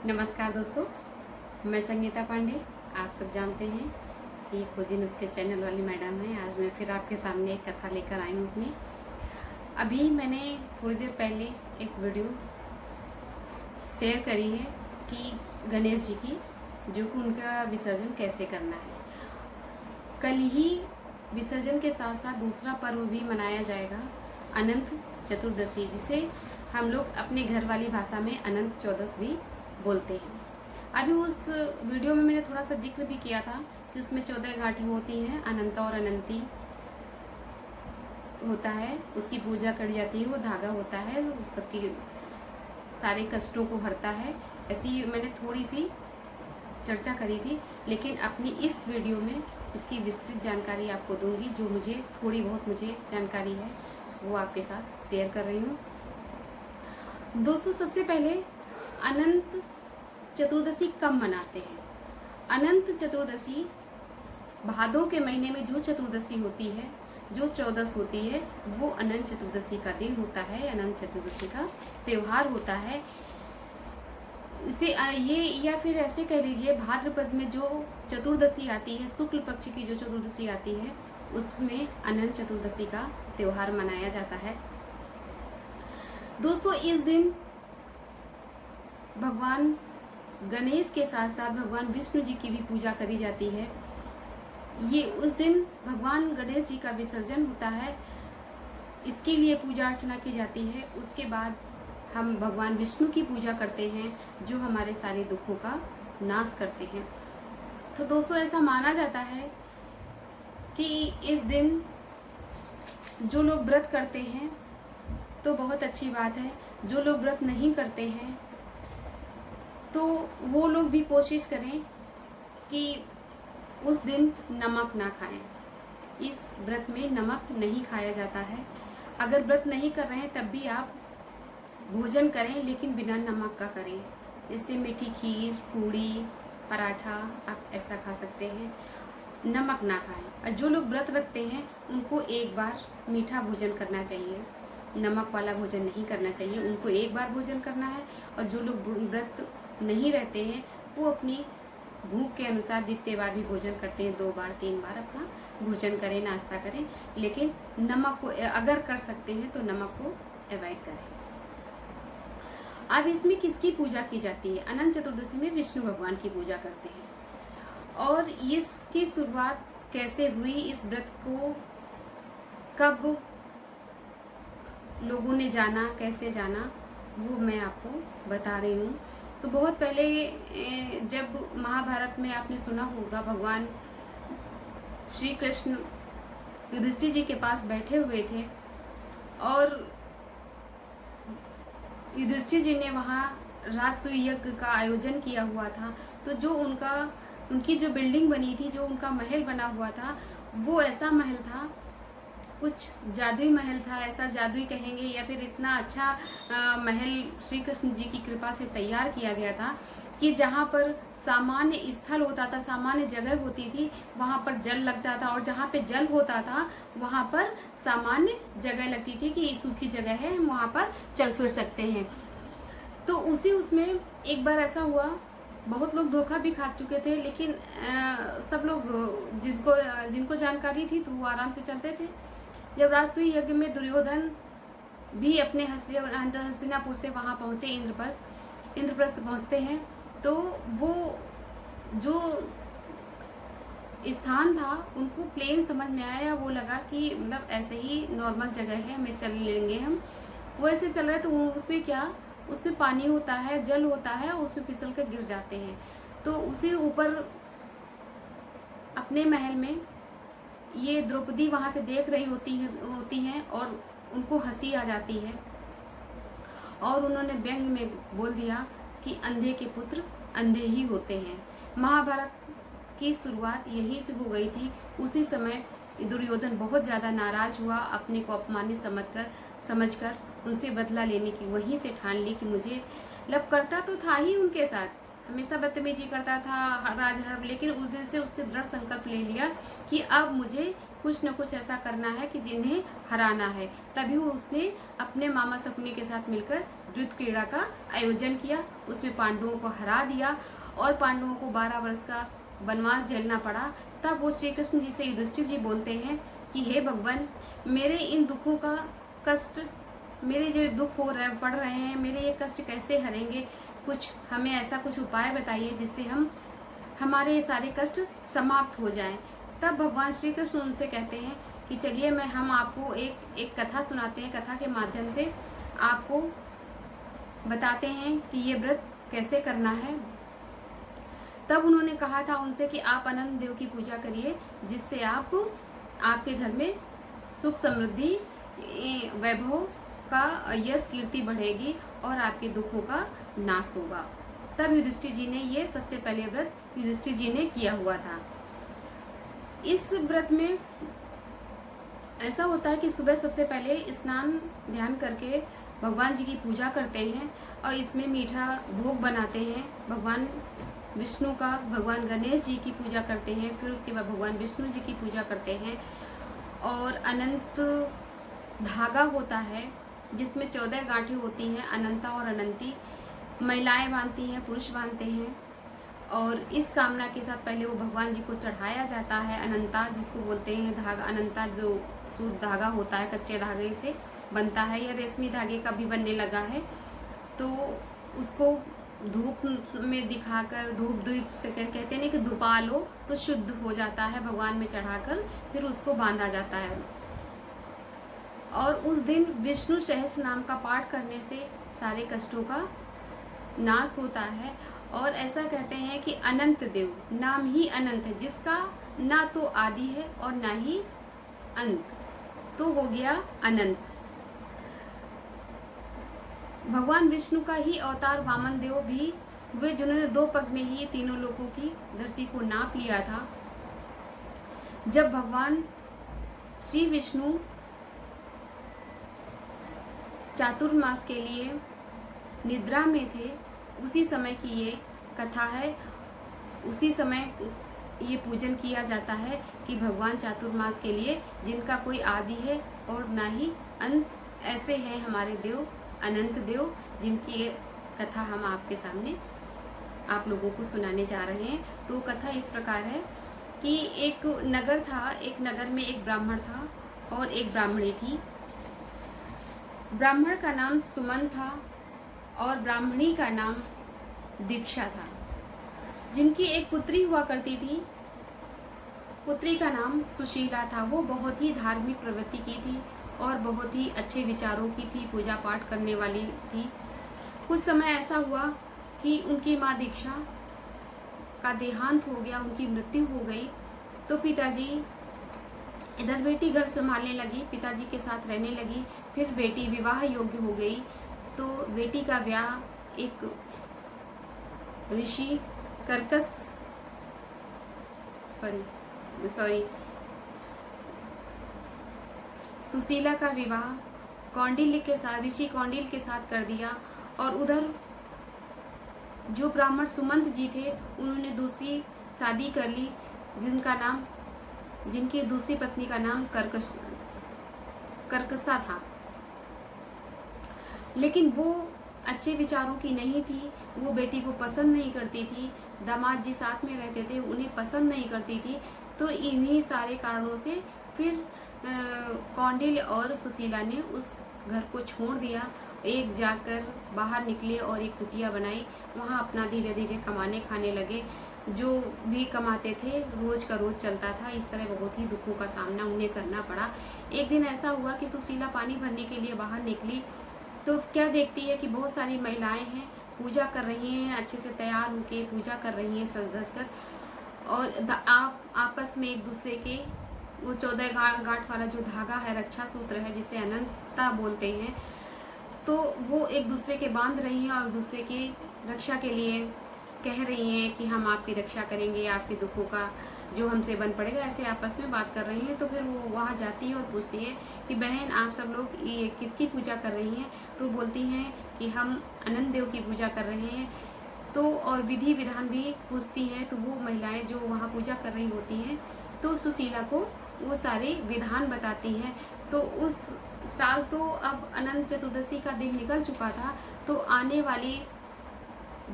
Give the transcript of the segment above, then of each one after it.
नमस्कार दोस्तों, मैं संगीता पांडे। आप सब जानते हैं ये खोजी नुस्खे चैनल वाली मैडम है। आज मैं फिर आपके सामने एक कथा लेकर आई हूँ अपनी। अभी मैंने थोड़ी देर पहले एक वीडियो शेयर करी है कि गणेश जी की, जो कि उनका विसर्जन कैसे करना है। कल ही विसर्जन के साथ साथ दूसरा पर्व भी मनाया जाएगा, अनंत चतुर्दशी, जिसे हम लोग अपने घर वाली भाषा में अनंत चौदस भी बोलते हैं। अभी उस वीडियो में मैंने थोड़ा सा जिक्र भी किया था कि उसमें 14 गांठें होती हैं, अनंत और अनंती होता है, उसकी पूजा करी जाती है। वो धागा होता है, सबकी सारे कष्टों को हरता है। ऐसी मैंने थोड़ी सी चर्चा करी थी, लेकिन अपनी इस वीडियो में इसकी विस्तृत जानकारी आपको दूंगी। जो मुझे थोड़ी बहुत जानकारी है वो आपके साथ शेयर कर रही हूँ। दोस्तों, सबसे पहले अनंत चतुर्दशी कब मनाते हैं? अनंत चतुर्दशी भादों के महीने में जो चतुर्दशी होती है, जो चौदस होती है, वो अनंत चतुर्दशी का दिन होता है, अनंत चतुर्दशी का त्यौहार होता है। इसे ये या फिर ऐसे कह लीजिए, भाद्रपद में जो चतुर्दशी आती है, शुक्ल पक्ष की जो चतुर्दशी आती है, उसमें अनंत चतुर्दशी का त्यौहार मनाया जाता है। दोस्तों, इस दिन भगवान गणेश के साथ साथ भगवान विष्णु जी की भी पूजा करी जाती है। ये उस दिन भगवान गणेश जी का विसर्जन होता है, इसके लिए पूजा अर्चना की जाती है। उसके बाद हम भगवान विष्णु की पूजा करते हैं, जो हमारे सारे दुखों का नाश करते हैं। तो दोस्तों, ऐसा माना जाता है कि इस दिन जो लोग व्रत करते हैं तो बहुत अच्छी बात है। जो लोग व्रत नहीं करते हैं तो वो लोग भी कोशिश करें कि उस दिन नमक ना खाएं। इस व्रत में नमक नहीं खाया जाता है। अगर व्रत नहीं कर रहे हैं तब भी आप भोजन करें, लेकिन बिना नमक का करें। जैसे मीठी खीर, पूड़ी, पराठा, आप ऐसा खा सकते हैं, नमक ना खाएं। और जो लोग व्रत रखते हैं उनको एक बार मीठा भोजन करना चाहिए, नमक वाला भोजन नहीं करना चाहिए। उनको एक बार भोजन करना है। और जो लोग व्रत नहीं रहते हैं वो अपनी भूख के अनुसार जितने बार भी भोजन करते हैं, 2 बार 3 बार अपना भोजन करें, नाश्ता करें, लेकिन नमक को अगर कर सकते हैं तो नमक को अवॉइड करें। अब इसमें किसकी पूजा की जाती है? अनंत चतुर्दशी में विष्णु भगवान की पूजा करते हैं। और इसकी शुरुआत कैसे हुई, इस व्रत को कब लोगों ने जाना, कैसे जाना, वो मैं आपको बता रही हूँ। तो बहुत पहले जब महाभारत में आपने सुना होगा, भगवान श्री कृष्ण युधिष्ठिर जी के पास बैठे हुए थे और युधिष्ठिर जी ने वहाँ राजसूय यज्ञ का आयोजन किया हुआ था। तो जो उनकी जो बिल्डिंग बनी थी, जो उनका महल बना हुआ था, वो ऐसा महल था, कुछ जादुई महल था, ऐसा जादुई कहेंगे या फिर इतना अच्छा महल श्री कृष्ण जी की कृपा से तैयार किया गया था कि जहाँ पर सामान्य स्थल होता था, सामान्य जगह होती थी, वहाँ पर जल लगता था, और जहाँ पे जल होता था वहाँ पर सामान्य जगह लगती थी कि सूखी जगह है, हम वहाँ पर चल फिर सकते हैं। तो उसमें एक बार ऐसा हुआ, बहुत लोग धोखा भी खा चुके थे, लेकिन सब लोग जिनको जानकारी थी तो वो आराम से चलते थे। जब राजसूय यज्ञ में दुर्योधन भी अपने हस्तिनापुर से वहाँ पहुँचे, इंद्रप्रस्थ पहुँचते हैं, तो वो जो स्थान था उनको प्लेन समझ में आया। वो लगा कि मतलब ऐसे ही नॉर्मल जगह है, हमें चल लेंगे हम। वो ऐसे चल रहे तो उसमें क्या, उसमें पानी होता है, जल होता है, उसमें फिसल कर गिर जाते हैं। तो उसी ऊपर अपने महल में ये द्रौपदी वहाँ से देख रही होती हैं और उनको हंसी आ जाती है, और उन्होंने व्यंग में बोल दिया कि अंधे के पुत्र अंधे ही होते हैं। महाभारत की शुरुआत यहीं से हो गई थी। उसी समय दुर्योधन बहुत ज़्यादा नाराज हुआ, अपने को अपमानित समझकर उनसे बदला लेने की वहीं से ठान ली कि मुझे लब करता तो था ही उनके साथ, हमेशा बदतमीजी करता था, राजहर, लेकिन उस दिन से उसने दृढ़ संकल्प ले लिया कि अब मुझे कुछ न कुछ ऐसा करना है कि जिन्हें हराना है। तभी उसने अपने मामा शकुनी के साथ मिलकर युद्ध क्रीड़ा का आयोजन किया, उसमें पांडवों को हरा दिया और पांडवों को 12 वर्ष का वनवास झेलना पड़ा। तब वो श्री कृष्ण जी से युधिष्ठिर जी बोलते हैं कि हे भगवान, मेरे इन दुखों का कष्ट, मेरे जो दुख पड़ रहे हैं, मेरे ये कष्ट कैसे हरेंगे, कुछ हमें ऐसा कुछ उपाय बताइए जिससे हमारे ये सारे कष्ट समाप्त हो जाएं। तब भगवान श्री कृष्ण उनसे कहते हैं कि चलिए हम आपको एक कथा सुनाते हैं, कथा के माध्यम से आपको बताते हैं कि ये व्रत कैसे करना है। तब उन्होंने कहा था उनसे कि आप अनंत देव की पूजा करिए, जिससे आपके घर में सुख समृद्धि वैभव का यश कीर्ति बढ़ेगी और आपके दुखों का नाश होगा। तब युधिष्ठिर जी ने ये सबसे पहले व्रत युधिष्ठिर जी ने किया हुआ था। इस व्रत में ऐसा होता है कि सुबह सबसे पहले स्नान ध्यान करके भगवान जी की पूजा करते हैं और इसमें मीठा भोग बनाते हैं। भगवान विष्णु का, भगवान गणेश जी की पूजा करते हैं, फिर उसके बाद भगवान विष्णु जी की पूजा करते हैं। और अनंत धागा होता है जिसमें 14 गांठें होती हैं, अनंता और अनंती। महिलाएं बांधती हैं, पुरुष बांधते हैं। और इस कामना के साथ पहले वो भगवान जी को चढ़ाया जाता है अनंता, जिसको बोलते हैं धागा। अनंता जो शुद्ध धागा होता है, कच्चे धागे से बनता है या रेशमी धागे का भी बनने लगा है, तो उसको धूप में दिखाकर, धूप दीप से कहते हैं कि धुपा लो तो शुद्ध हो जाता है, भगवान में चढ़ाकर फिर उसको बांधा जाता है। और उस दिन विष्णु सहस्त्र नाम का पाठ करने से सारे कष्टों का नाश होता है। और ऐसा कहते हैं कि अनंत देव, नाम ही अनंत है, जिसका ना तो आदि है और ना ही अंत, तो हो गया अनंत। भगवान विष्णु का ही अवतार वामन देव भी हुए, जिन्होंने 2 पग में ही तीनों लोगों की धरती को नाप लिया था। जब भगवान श्री विष्णु चातुर्मास के लिए निद्रा में थे, उसी समय की ये कथा है। उसी समय ये पूजन किया जाता है कि भगवान चातुर्मास के लिए, जिनका कोई आदि है और ना ही अंत, ऐसे हैं हमारे देव, अनंत देव, जिनकी कथा हम आपके सामने आप लोगों को सुनाने जा रहे हैं। तो कथा इस प्रकार है कि एक नगर था, एक नगर में एक ब्राह्मण था और एक ब्राह्मणी थी। ब्राह्मण का नाम सुमन था और ब्राह्मणी का नाम दीक्षा था, जिनकी एक पुत्री हुआ करती थी। पुत्री का नाम सुशीला था। वो बहुत ही धार्मिक प्रवृत्ति की थी और बहुत ही अच्छे विचारों की थी, पूजा पाठ करने वाली थी। कुछ समय ऐसा हुआ कि उनकी माँ दीक्षा का देहांत हो गया, उनकी मृत्यु हो गई। तो पिताजी, इधर बेटी घर संभालने लगी, पिताजी के साथ रहने लगी। फिर बेटी विवाह योग्य हो गई, तो बेटी का ब्याह एक ऋषि सुशीला का विवाह कौंडिल्य के साथ, ऋषि कौंडिल्य के साथ कर दिया। और उधर जो ब्राह्मण सुमंत जी थे, उन्होंने दूसरी शादी कर ली, जिनकी दूसरी पत्नी का नाम कर्कसा था। लेकिन वो अच्छे विचारों की नहीं थी, वो बेटी को पसंद नहीं करती थी। दामाद जी साथ में रहते थे, उन्हें पसंद नहीं करती थी। तो इन्हीं सारे कारणों से फिर कौंडिल्य और सुशीला ने उस घर को छोड़ दिया। एक जाकर बाहर निकले और एक कुटिया बनाई, वहाँ अपना धीरे धीरे कमाने खाने लगे। जो भी कमाते थे रोज का रोज चलता था। इस तरह बहुत ही दुखों का सामना उन्हें करना पड़ा। एक दिन ऐसा हुआ कि सुशीला पानी भरने के लिए बाहर निकली, तो क्या देखती है कि बहुत सारी महिलाएं हैं, पूजा कर रही हैं, अच्छे से तैयार होके पूजा कर रही हैं सज धज कर, और आपस में एक दूसरे के वो 14 गांठ वाला जो धागा है, रक्षा सूत्र है, जिसे अनंता बोलते हैं, तो वो एक दूसरे के बांध रही हैं और दूसरे की रक्षा के लिए कह रही हैं कि हम आपकी रक्षा करेंगे, आपके दुखों का जो हमसे बन पड़ेगा, ऐसे आपस में बात कर रही हैं। तो फिर वो वहाँ जाती है और पूछती है कि बहन, आप सब लोग ये किसकी पूजा कर रही हैं? तो बोलती हैं कि हम अनंत देव की पूजा कर रहे हैं। तो और विधि विधान भी पूछती हैं, तो वो महिलाएं जो वहाँ पूजा कर रही होती हैं तो सुशीला को वो सारे विधान बताती हैं। तो उस साल तो अब अनंत चतुर्दशी का दिन निकल चुका था, तो आने वाली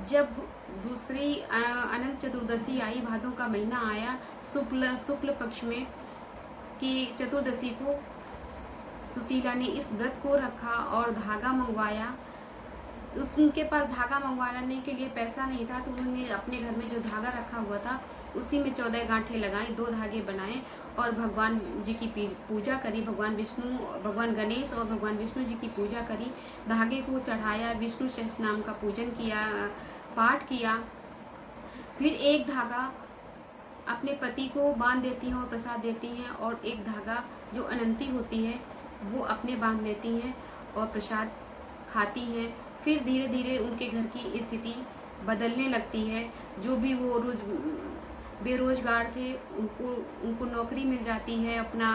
जब दूसरी अनंत चतुर्दशी आई, भादों का महीना आया, शुक्ल पक्ष में की चतुर्दशी को सुशीला ने इस व्रत को रखा और धागा मंगवाया। उनके पास धागा मंगवाने के लिए पैसा नहीं था, तो उन्होंने अपने घर में जो धागा रखा हुआ था उसी में 14 गांठें लगाई, 2 धागे बनाए और भगवान जी की पूजा करी। भगवान गणेश और भगवान विष्णु जी की पूजा करी, धागे को चढ़ाया, विष्णु सहस्रनाम का पूजन किया, पाठ किया। फिर एक धागा अपने पति को बांध देती हैं और प्रसाद देती हैं, और एक धागा जो अनंती होती है वो अपने बांध देती हैं और प्रसाद खाती हैं। फिर धीरे धीरे उनके घर की स्थिति बदलने लगती है। जो भी वो बेरोजगार थे उनको नौकरी मिल जाती है, अपना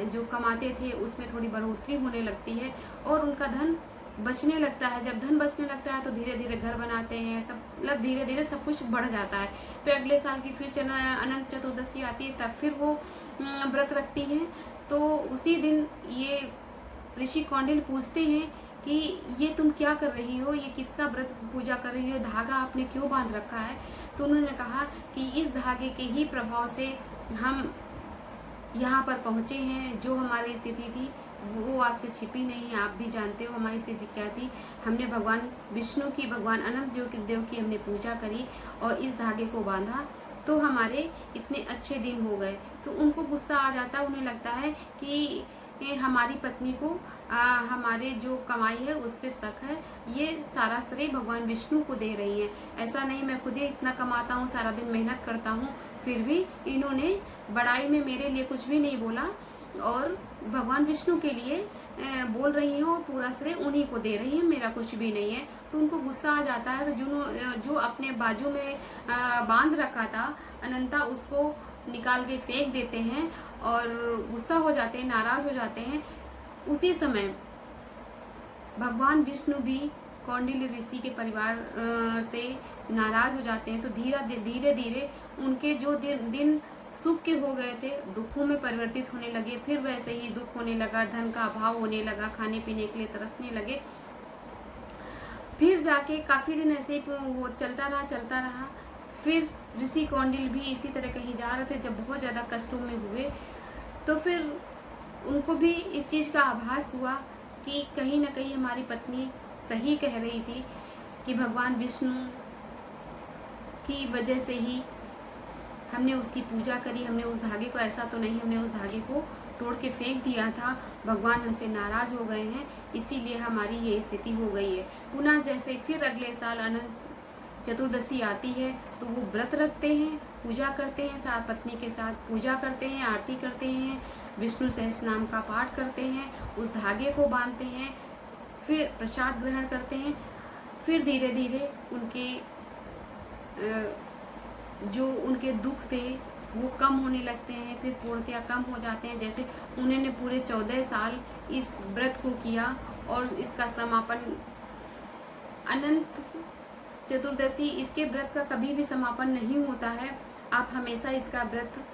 जो कमाते थे उसमें थोड़ी बढ़ोतरी होने लगती है और उनका धन बचने लगता है। जब धन बचने लगता है तो धीरे धीरे घर बनाते हैं, सब मतलब धीरे धीरे सब कुछ बढ़ जाता है। फिर अगले साल की फिर अनंत चतुर्दशी आती है, तब फिर वो व्रत रखती हैं। तो उसी दिन ये ऋषि कौंडिल्य पूछते हैं कि ये तुम क्या कर रही हो, ये किसका व्रत पूजा कर रही हो, धागा आपने क्यों बांध रखा है। तो उन्होंने कहा कि इस धागे के ही प्रभाव से हम यहाँ पर पहुँचे हैं। जो हमारी स्थिति थी वो आपसे छिपी नहीं, आप भी जानते हो हमारी स्थिति क्या थी। हमने भगवान विष्णु की, भगवान अनंत देव की हमने पूजा करी और इस धागे को बांधा, तो हमारे इतने अच्छे दिन हो गए। तो उनको गुस्सा आ जाता है, उन्हें लगता है कि हमारी पत्नी को हमारे जो कमाई है उस पर शक है, ये सारा श्रेय भगवान विष्णु को दे रही हैं। ऐसा नहीं, मैं खुद ही इतना कमाता हूँ, सारा दिन मेहनत करता हूँ, फिर भी इन्होंने बड़ाई में मेरे लिए कुछ भी नहीं बोला और भगवान विष्णु के लिए बोल रही हो, पूरा श्रेय उन्हीं को दे रही है, मेरा कुछ भी नहीं है। तो उनको गुस्सा आ जाता है। तो जो अपने बाजू में बांध रखा था अनंता, उसको निकाल के फेंक देते हैं और गुस्सा हो जाते हैं, नाराज हो जाते हैं। उसी समय भगवान विष्णु भी कौंडिल्य ऋषि के परिवार से नाराज हो जाते हैं। तो धीरे धीरे उनके जो दिन सुख के हो गए थे दुखों में परिवर्तित होने लगे। फिर वैसे ही दुख होने लगा, धन का अभाव होने लगा, खाने पीने के लिए तरसने लगे। फिर जाके काफ़ी दिन ऐसे ही वो चलता रहा। फिर ऋषि कौंडिल्य भी इसी तरह कहीं जा रहे थे, जब बहुत ज़्यादा कष्टों में हुए तो फिर उनको भी इस चीज़ का आभास हुआ कि कहीं ना कहीं हमारी पत्नी सही कह रही थी कि भगवान विष्णु की वजह से ही हमने उसकी पूजा करी, हमने उस धागे को, ऐसा तो नहीं हमने उस धागे को तोड़ के फेंक दिया था, भगवान हमसे नाराज हो गए हैं, इसीलिए हमारी ये स्थिति हो गई है। पुनः जैसे फिर अगले साल अनंत चतुर्दशी आती है तो वो व्रत रखते हैं, पूजा करते हैं, साथ पत्नी के साथ पूजा करते हैं, आरती करते हैं, विष्णु सहस्रनाम का पाठ करते हैं, उस धागे को बांधते हैं, फिर प्रसाद ग्रहण करते हैं। फिर धीरे धीरे उनके जो उनके दुख थे वो कम होने लगते हैं, फिर पूर्णतया कम हो जाते हैं। जैसे उन्होंने पूरे 14 साल इस व्रत को किया और इसका समापन अनंत चतुर्दशी, इसके व्रत का कभी भी समापन नहीं होता है। आप हमेशा इसका व्रत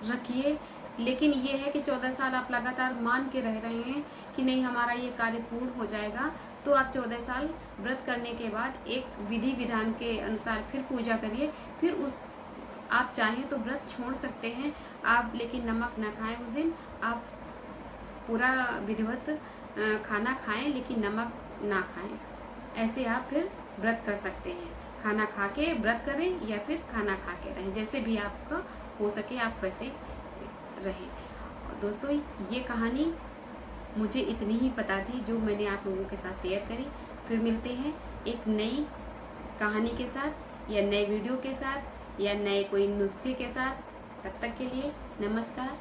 रखिए, लेकिन ये है कि 14 साल आप लगातार मान के रह रहे हैं कि नहीं हमारा ये कार्य पूर्ण हो जाएगा, तो आप 14 साल व्रत करने के बाद एक विधि विधान के अनुसार फिर पूजा करिए। फिर आप चाहें तो व्रत छोड़ सकते हैं आप, लेकिन नमक ना खाएं उस दिन। आप पूरा विधिवत खाना खाएं लेकिन नमक ना खाएं। ऐसे आप फिर व्रत कर सकते हैं, खाना खा के व्रत करें या फिर खाना खा के रहें, जैसे भी आपका हो सके आप वैसे रहें। और दोस्तों ये कहानी मुझे इतनी ही पता थी जो मैंने आप लोगों के साथ शेयर करी। फिर मिलते हैं एक नई कहानी के साथ या नए वीडियो के साथ या नए कोई नुस्खे के साथ। तब तक के लिए नमस्कार।